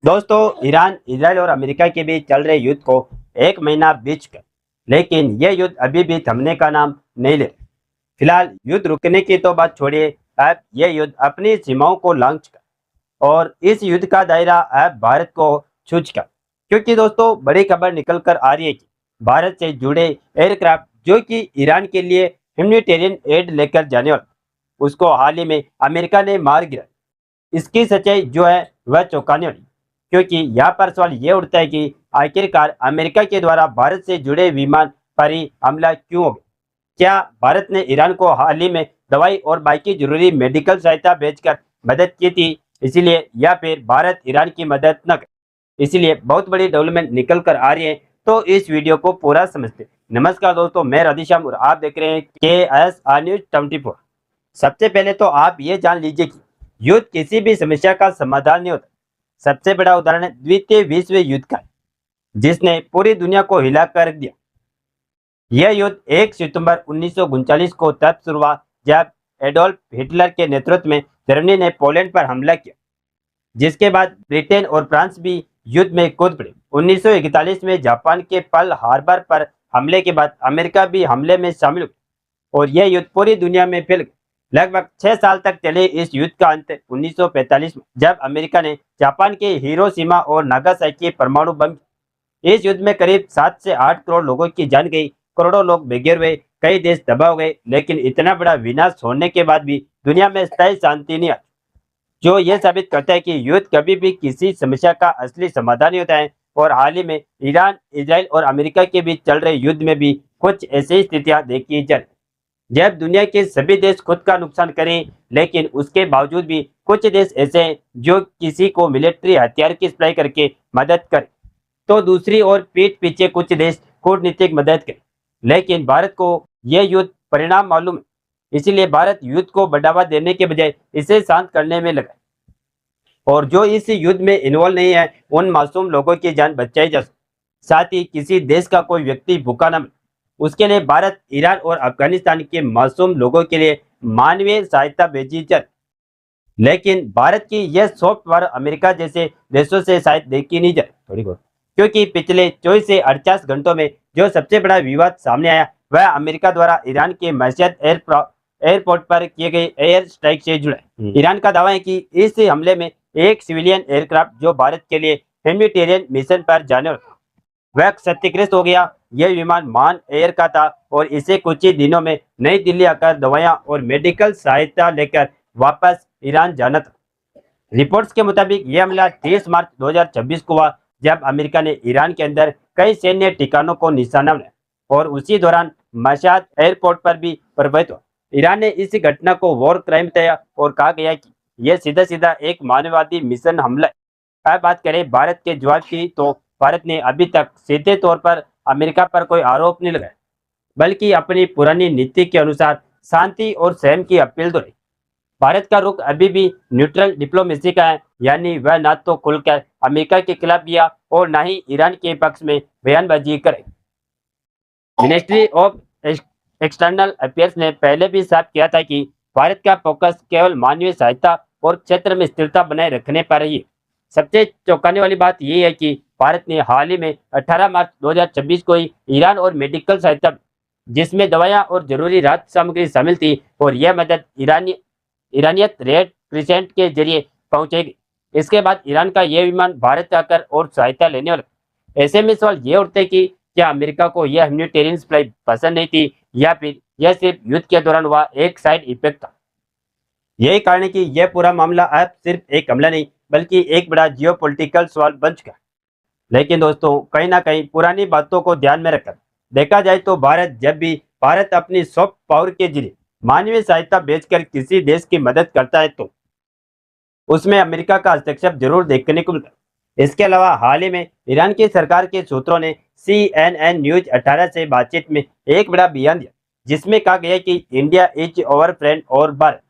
दोस्तों, Iran, Israel और America के बीच चल रहे युद्ध को एक महीना बीत चुका है, लेकिन यह युद्ध अभी भी थमने का नाम नहीं ले रहा। फिलहाल युद्ध रुकने की तो बात छोड़िए, अब यह युद्ध अपनी सीमाओं को लांघ चुका है और इस युद्ध का दायरा अब भारत को छू चुका है। क्योंकि दोस्तों, बड़ी खबर निकल कर आ रही है कि भारत से जुड़े एयरक्राफ्ट जो कि ईरान के लिए ह्यूमैनिटेरियन एड लेकर जाने वाला, उसको हाल ही में अमेरिका ने मार गिराया। इसकी सच्चाई जो है वह चौंकाने वाली, क्योंकि यहाँ पर सवाल ये उठता है कि आखिरकार अमेरिका के द्वारा भारत से जुड़े विमान पर ही हमला क्यों हो गया। क्या भारत ने ईरान को हाल ही में दवाई और बाकी जरूरी मेडिकल सहायता भेजकर मदद की थी, इसीलिए या फिर भारत ईरान की मदद न करे, इसीलिए बहुत बड़ी डेवलपमेंट निकल कर आ रही है। तो इस वीडियो को पूरा समझते हैं। नमस्कार दोस्तों, मैं राधेश्याम और आप देख रहे हैं KSR News 24। सबसे पहले तो आप ये जान लीजिए कि युद्ध किसी भी समस्या का समाधान नहीं होता। सबसे बड़ा उदाहरण है द्वितीय विश्व युद्ध का, जिसने पूरी दुनिया को हिला कर रख दिया। यह युद्ध 1 सितंबर 1939 को तब शुरू हुआ जब एडोल्फ हिटलर के नेतृत्व में जर्मनी ने पोलैंड पर हमला किया, जिसके बाद ब्रिटेन और फ्रांस भी युद्ध में कूद पड़े। 1941 में जापान के पर्ल हार्बर पर हमले के बाद अमेरिका भी हमले में शामिल हुआ और यह युद्ध पूरी दुनिया में फैल गया। लगभग 6 साल तक चले इस युद्ध का अंत 1945 में जब अमेरिका ने जापान के हिरोशिमा और नागासाकी परमाणु बम। इस युद्ध में करीब 7 से 8 करोड़ लोगों की जान गई, करोड़ों लोग बेघर हुए, कई देश तबाह हो गए। लेकिन इतना बड़ा विनाश होने के बाद भी दुनिया में स्थायी शांति नहीं आई, जो यह साबित करता है कि युद्ध कभी भी किसी समस्या का असली समाधान नहीं होता है। और हाल ही में ईरान, इजराइल और अमेरिका के बीच चल रहे युद्ध में भी कुछ ऐसी स्थितियां देखी जा रही, जब दुनिया के सभी देश खुद का नुकसान करें, लेकिन उसके बावजूद भी कुछ देश ऐसे हैं जो किसी को मिलिट्री हथियार की सप्लाई करके मदद करें, तो दूसरी ओर पीठ पीछे कुछ देश कूटनीतिक मदद करें। लेकिन भारत को यह युद्ध परिणाम मालूम है, इसीलिए भारत युद्ध को बढ़ावा देने के बजाय इसे शांत करने में लगा है। और जो इस युद्ध में इन्वॉल्व नहीं है, उन मासूम लोगों की जान बचाई जा सके, साथ ही किसी देश का कोई व्यक्ति भूखा न मरे, उसके लिए भारत, ईरान और अफगानिस्तान के मासूम लोगों के लिए मानवीय सहायता भेजी जाए। लेकिन भारत की यह सॉफ्ट पावर अमेरिका जैसे देशों से शायद देखी नहीं जाए थोड़ी बहुत, क्योंकि पिछले 24 से 48 घंटों में जो सबसे बड़ा विवाद सामने आया वह अमेरिका द्वारा ईरान के मशहद एयरपोर्ट पर किए गए एयर स्ट्राइक से जुड़ा है। ईरान का दावा है कि इस हमले में एक सिविलियन एयरक्राफ्ट जो भारत के लिए ह्यूमैनिटेरियन मिशन पर जाने वाला था, वह क्षतिग्रस्त हो गया। यह विमान मान एयर का था और इसे कुछ ही दिनों में नई दिल्ली आकर दवाइयां और मेडिकल सहायता लेकर वापस ईरान जाना था। रिपोर्ट्स के मुताबिक यह हमला 30 मार्च 2026 को हुआ, जब अमेरिका ने ईरान के अंदर कई सैन्य ठिकानों को निशाना बनाया और उसी दौरान मशहद एयरपोर्ट पर भी प्रभावित हुआ। ईरान ने इस घटना को वॉर क्राइम बताया और कहा गया कि यह सीधा सीधा एक मानववादी मिशन हमला है। अब बात करें भारत के जवाब की, तो भारत ने अभी तक सीधे तौर पर अमेरिका पर कोई आरोप नहीं लगाया, बल्कि अपनी पुरानी नीति के अनुसार शांति और संयम की अपील दोहराई। भारत का रुख अभी भी न्यूट्रल डिप्लोमेसी का है, यानी वह ना तो खुलकर अमेरिका के खिलाफ किया और ना ही ईरान के पक्ष में बयानबाजी करे। मिनिस्ट्री ऑफ एक्सटर्नल अफेयर्स ने पहले भी साफ किया था कि भारत का फोकस केवल मानवीय सहायता और क्षेत्र में स्थिरता बनाए रखने पर ही है। सबसे चौंकाने वाली बात यह है कि भारत ने हाल ही में 18 मार्च 2026 को ही ईरान और मेडिकल सहायता, जिसमें दवाइयां और जरूरी राहत सामग्री शामिल थी, और यह मदद ईरानियत रेड क्रिसेंट के जरिए पहुंचेगी। इसके बाद ईरान का यह विमान भारत आकर और सहायता लेने वाला। ऐसे में सवाल यह उठते कि क्या अमेरिका को यह ह्यूमैनिटेरियन सप्लाई पसंद नहीं थी, या फिर यह सिर्फ युद्ध के दौरान हुआ एक साइड इफेक्ट था। यही कारण है कि यह पूरा मामला अब सिर्फ एक हमला नहीं, बल्कि एक बड़ा जियोपॉलिटिकल सवाल बन चुका है। लेकिन दोस्तों, कहीं ना कहीं पुरानी बातों को ध्यान में रखकर देखा जाए तो जब भी भारत अपनी सॉफ्ट पावर के जरिए मानवीय सहायता भेजकर किसी देश की मदद करता है, तो उसमें अमेरिका का हस्तक्षेप जरूर देखने को मिलता है। इसके अलावा हाल ही में ईरान की सरकार के सूत्रों ने CNN न्यूज 18 से बातचीत में एक बड़ा बयान दिया, जिसमें कहा गया कि इंडिया इज ओवर फ्रेंड और भारत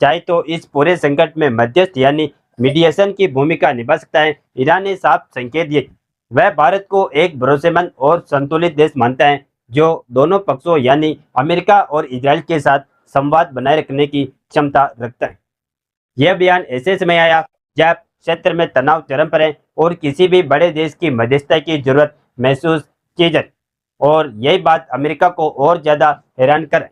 चाहे तो इस पूरे संकट में मध्यस्थ यानी मीडिएशन की भूमिका निभा सकता है। ईरान ने साफ संकेत दिए कि वह भारत को एक भरोसेमंद और संतुलित देश मानता है, जो दोनों पक्षों यानी अमेरिका और इजराइल के साथ संवाद बनाए रखने की क्षमता रखता है। यह बयान ऐसे समय आया जब क्षेत्र में तनाव चरम पर है और किसी भी बड़े देश की मध्यस्थता की जरूरत महसूस की जाए। और यही बात अमेरिका को और ज्यादा हैरान कर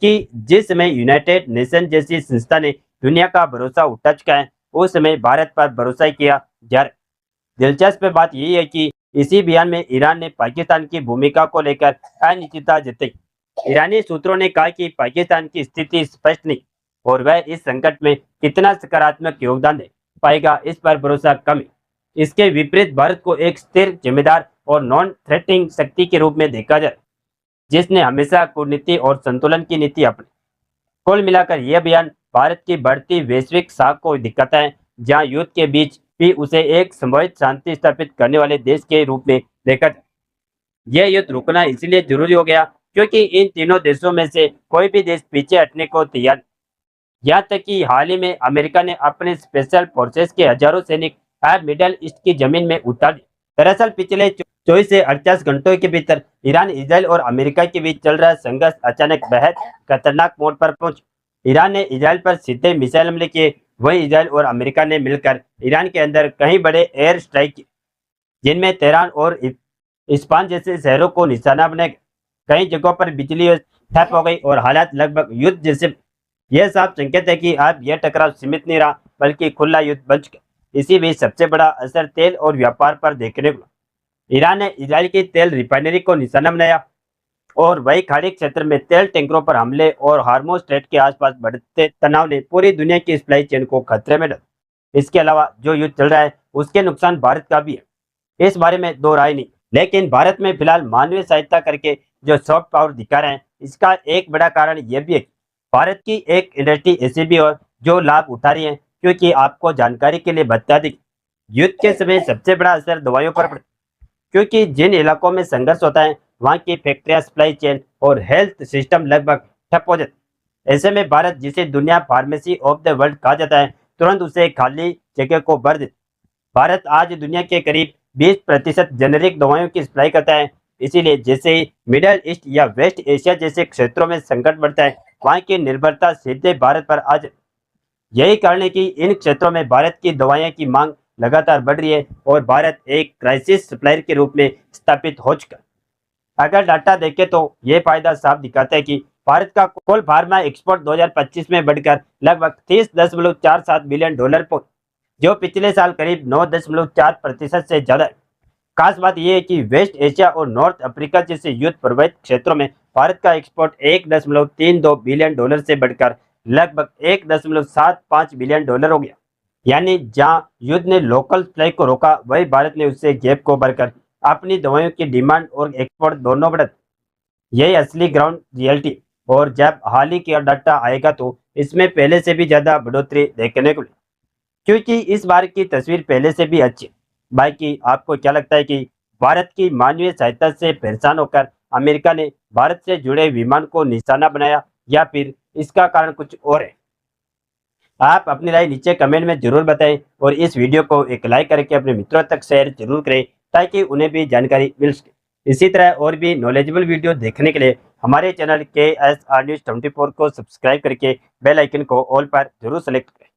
कि जिस समय यूनाइटेड नेशन जैसी संस्था ने दुनिया का भरोसा उठा चुका है, उस समय भारत पर भरोसा किया जा रहा है। दिलचस्प बात यही है कि इसी बयान में ईरान ने पाकिस्तान की भूमिका को लेकर अनिश्चितता जताई। ईरानी सूत्रों ने कहा कि पाकिस्तान की स्थिति स्पष्ट नहीं और वह इस संकट में कितना सकारात्मक योगदान दे पाएगा, इस पर भरोसा कम है। इसके विपरीत भारत को एक स्थिर, जिम्मेदार और नॉन थ्रेटनिंग शक्ति के रूप में देखा जाए, जिसने हमेशा कूटनीति और संतुलन की नीति अपनी। कुल मिलाकर यह बयान भारत की बढ़ती वैश्विक साख को दिखाता है, जहां युद्ध के बीच भी उसे एक संभावित शांति स्थापित करने वाले देश के रूप में देखा जाए। यह युद्ध रुकना इसलिए जरूरी हो गया क्योंकि इन तीनों देशों में से कोई भी देश पीछे हटने को तैयार नहीं। यहाँ तक कि हाल ही में अमेरिका ने अपने स्पेशल फोर्सेस के हजारों सैनिक मिडिल ईस्ट की जमीन में उतार दिए। दरअसल पिछले 24 से 48 घंटों के भीतर ईरान, इजराइल और अमेरिका के बीच चल रहा संघर्ष अचानक बेहद खतरनाक मोड़ पर पहुंचा। ईरान ने इजराइल पर सीधे मिसाइल हमले किए, वही इजराइल और अमेरिका ने मिलकर ईरान के अंदर कई बड़े एयर स्ट्राइक किए, जिनमें तेहरान और इस्पान जैसे शहरों को निशाना बनाया गया। कई जगहों पर बिजली ठप हो गई और हालात लगभग युद्ध जैसे। यह साफ संकेत है कि अब यह टकराव सीमित नहीं रहा बल्कि खुला युद्ध बन चुका। इसी बीच सबसे बड़ा असर तेल और व्यापार पर देखने को मिला। ईरान ने इजराइल की तेल रिफाइनरी को निशाना बनाया और वही खाड़ी क्षेत्र में तेल टैंकरों पर हमले और हार्मोज स्ट्रेट के आसपास बढ़ते तनाव ने पूरी दुनिया की सप्लाई चेन को खतरे में डाला। इसके अलावा जो युद्ध चल रहा है उसके नुकसान भारत का भी है, इस बारे में दो राय नहीं। लेकिन भारत में फिलहाल मानवीय सहायता करके जो सॉफ्ट पावर दिखा रहे हैं, इसका एक बड़ा कारण यह भी है कि भारत की एक इंडस्ट्री ऐसी भी और जो लाभ उठा रही है। क्योंकि आपको जानकारी के लिए बता दें, युद्ध के समय सबसे बड़ा असर दवाइयों पर पड़ता है, क्योंकि जिन इलाकों में संघर्ष होता है वहाँ की फैक्ट्रियां, सप्लाई चेन और हेल्थ सिस्टम लगभग ठप हो जाते। ऐसे में भारत, जिसे दुनिया फार्मेसी ऑफ द वर्ल्ड कहा जाता है, तुरंत उसे खाली जगह को भर देता। भारत आज दुनिया के करीब 20% जेनेरिक दवाइयों की सप्लाई करता है। इसीलिए जैसे ही मिडल ईस्ट या वेस्ट एशिया जैसे क्षेत्रों में संकट बढ़ता है, वहाँ की निर्भरता सीधे भारत पर आ जाती। यही कारण है कि इन क्षेत्रों में भारत की दवाइयों की मांग लगातार बढ़ रही है और भारत एक क्राइसिस सप्लायर के रूप में स्थापित हो चुका है। अगर डाटा देखें तो ये फायदा साफ दिखाता है कि भारत का कुल फार्मा एक्सपोर्ट 2025 में बढ़कर लगभग 30.47 बिलियन डॉलर पहुंचा, जो पिछले साल करीब 9.4% से ज्यादा है। खास बात यह है कि वेस्ट एशिया और नॉर्थ अफ्रीका जैसे युद्ध प्रभावित क्षेत्रों में भारत का एक्सपोर्ट 1.32 बिलियन डॉलर से बढ़कर लगभग 1.75 बिलियन डॉलर हो गया। यानी जहां युद्ध ने लोकल सप्लाई को रोका, वही भारत ने उससे गैप को भरकर अपनी दवाइयों की डिमांड और एक्सपोर्ट दोनों बढ़ा। यही असली ग्राउंड रियलिटी, और जब हाल ही का डाटा आएगा तो इसमें पहले से भी ज्यादा बढ़ोतरी देखने को मिली, क्योंकि इस बार की तस्वीर पहले से भी अच्छी। बाकी आपको क्या लगता है कि भारत की मानवीय सहायता से परेशान होकर अमेरिका ने भारत से जुड़े विमान को निशाना बनाया, या फिर इसका कारण कुछ और है? आप अपनी राय नीचे कमेंट में जरूर बताएं और इस वीडियो को एक लाइक करके अपने मित्रों तक शेयर जरूर करें ताकि उन्हें भी जानकारी मिल सके। इसी तरह और भी नॉलेजेबल वीडियो देखने के लिए हमारे चैनल KSR News 24 को सब्सक्राइब करके बेल आइकन को ऑल पर जरूर सेलेक्ट करें।